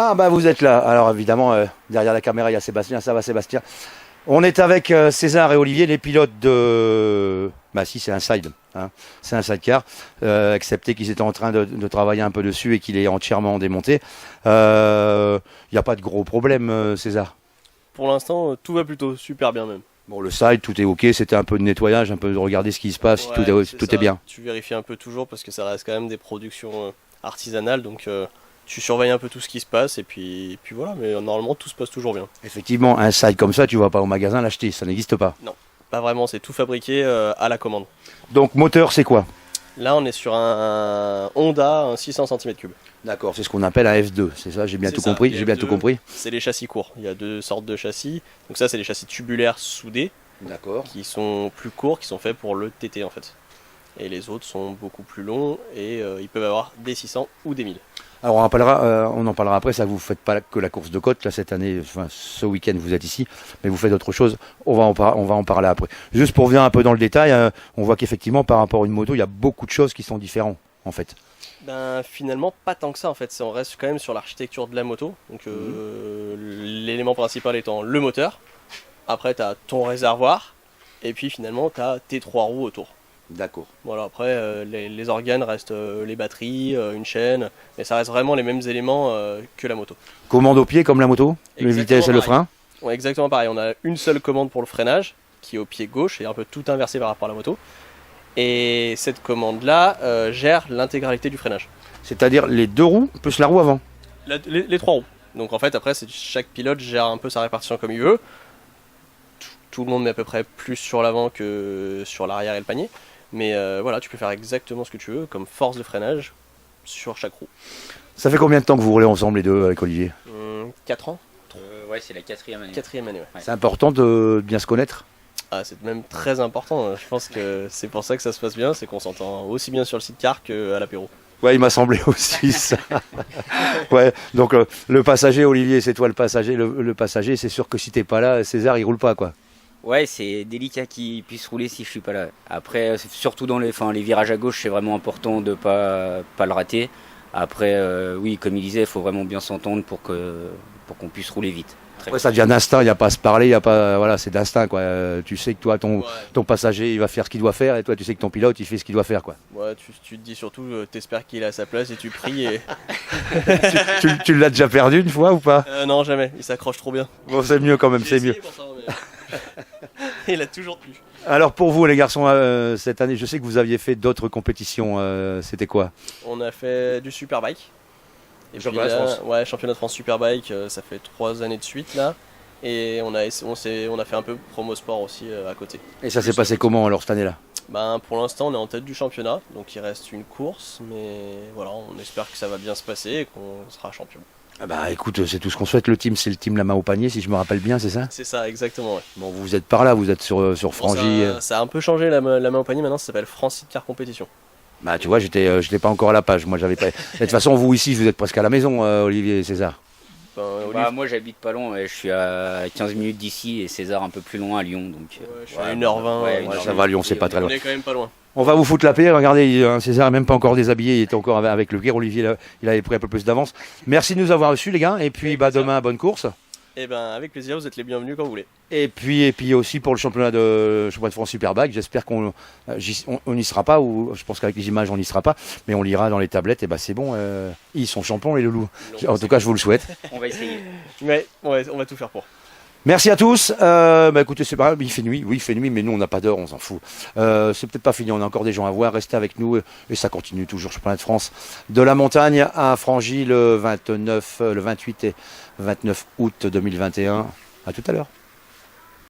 Ah bah vous êtes là. Alors évidemment, derrière la caméra, il y a Sébastien. Ça va Sébastien? On est avec César et Olivier, les pilotes de... Bah si, c'est un side. Hein. C'est un sidecar, excepté qu'ils étaient en train de travailler un peu dessus et qu'il est entièrement démonté. Il n'y a pas de gros problème, César? Pour l'instant, tout va plutôt super bien même. Bon, le side, tout est ok. C'était un peu de nettoyage, un peu de regarder ce qui se passe, Ouais, si tout est bien. Tu vérifies un peu toujours parce que ça reste quand même des productions artisanales. Donc tu surveilles un peu tout ce qui se passe et puis voilà. Mais normalement, tout se passe toujours bien. Effectivement, un side comme ça, tu vas pas au magasin l'acheter, ça n'existe pas. Non, pas vraiment. C'est tout fabriqué à la commande. Donc moteur, c'est quoi? Là, on est sur un Honda, un 600 cm3. D'accord, c'est ce qu'on appelle un F2, c'est ça? J'ai bien C'est tout ça, compris. les J'ai bien F2. tout compris. C'est les châssis courts. Il y a deux sortes de châssis. Donc ça, c'est les châssis tubulaires soudés D'accord. qui sont plus courts, qui sont faits pour le TT en fait. Et les autres sont beaucoup plus longs et ils peuvent avoir des 600 ou des 1000. Alors on en parlera après, ça vous faites pas que la course de côte là cette année, enfin ce week-end vous êtes ici, mais vous faites autre chose, on va en parler après. Juste pour venir un peu dans le détail, on voit qu'effectivement par rapport à une moto, il y a beaucoup de choses qui sont différentes en fait. Ben finalement pas tant que ça en fait, on reste quand même sur l'architecture de la moto. Donc l'élément principal étant le moteur, après tu as ton réservoir, et puis finalement tu as tes trois roues autour. D'accord. Voilà, après les organes restent les batteries, une chaîne, mais ça reste vraiment les mêmes éléments que la moto. Commande au pied comme la moto, le Exactement vitesse et le pareil. frein. Ouais, exactement pareil, on a une seule commande pour le freinage, qui est au pied gauche, et un peu tout inversé par rapport à la moto. Et cette commande-là gère l'intégralité du freinage. C'est-à-dire les deux roues plus la roue avant. Les trois roues. Donc en fait, après, chaque pilote gère un peu sa répartition comme il veut. Tout le monde met à peu près plus sur l'avant que sur l'arrière et le panier. Mais voilà, tu peux faire exactement ce que tu veux comme force de freinage sur chaque roue. Ça fait combien de temps que vous roulez ensemble les deux avec Olivier? 4 ans. Ouais, c'est la 4e année. 4e année, ouais. C'est important de bien se connaître. Ah, c'est même très important. Je pense que c'est pour ça que ça se passe bien, c'est qu'on s'entend aussi bien sur le sidecar qu'à l'apéro. Ouais, il m'a semblé aussi ça. Ouais, donc le passager, Olivier, c'est toi le passager. Le passager, c'est sûr que si t'es pas là, César, il roule pas quoi. Ouais, c'est délicat qu'il puisse rouler si je suis pas là. Après, surtout dans les virages à gauche, c'est vraiment important de pas le rater. Après, oui, comme il disait, il faut vraiment bien s'entendre pour qu'on puisse rouler vite. Ouais, ça devient d'instinct, il n'y a pas à se parler, il y a pas, voilà, c'est d'instinct quoi. Tu sais que toi, ton passager, il va faire ce qu'il doit faire, et toi, tu sais que ton pilote, il fait ce qu'il doit faire quoi. Ouais, tu te dis surtout, t'espères qu'il est à sa place et tu pries et... tu l'as déjà perdu une fois ou pas? Non, jamais, il s'accroche trop bien. Bon, c'est mieux quand même, c'est mieux. Pour ça, mais... il a toujours tenu. Alors pour vous les garçons, cette année, je sais que vous aviez fait d'autres compétitions, c'était quoi? On a fait du Superbike. Et Championnat puis de là, France. Ouais, championnat de France Superbike, ça fait 3 années de suite là. Et on a fait un peu promo sport aussi à côté. Et ça s'est passé comment alors cette année-là? Ben, pour l'instant, on est en tête du championnat, donc il reste une course, mais voilà, on espère que ça va bien se passer et qu'on sera champion. Ah bah écoute, c'est tout ce qu'on souhaite. Le team, c'est le team La Main au Panier, si je me rappelle bien, c'est ça? C'est ça, exactement. Ouais. Bon, vous êtes par là, vous êtes sur Frangy. Bon, ça a un peu changé la main au panier, maintenant ça s'appelle France Sidecar Compétition. Bah tu vois, j'étais pas encore à la page. Moi, j'avais pas. De toute façon, vous ici, vous êtes presque à la maison, Olivier et César. Ben, Moi, j'habite pas loin, je suis à 15 minutes d'ici et César un peu plus loin à Lyon. Donc, je suis à 1h20. ouais, Ça va, Lyon, c'est pas très loin. On est quand même pas loin. On va vous foutre la paix. Regardez, César n'est même pas encore déshabillé. Il était encore avec le gear. Olivier, là, il avait pris un peu plus d'avance. Merci de nous avoir reçus, les gars. Et puis, bah, demain, bonne course. Et ben, avec plaisir, vous êtes les bienvenus quand vous voulez. Et puis aussi pour le championnat de France Superbike. J'espère qu'on n'y sera pas. Ou je pense qu'avec les images, on n'y sera pas. Mais on lira dans les tablettes. Et bah, c'est bon. Ils sont champions, les loulous. En tout cas, je vous le souhaite. on va essayer. Mais ouais, on va tout faire pour. Merci à tous. Bah écoutez, c'est pas grave, il fait nuit. Oui, il fait nuit, mais nous, on n'a pas d'heure, on s'en fout. C'est peut-être pas fini, on a encore des gens à voir. Restez avec nous et ça continue toujours. Championnat de France de la montagne à Frangy le 28 et 29 août 2021. À tout à l'heure.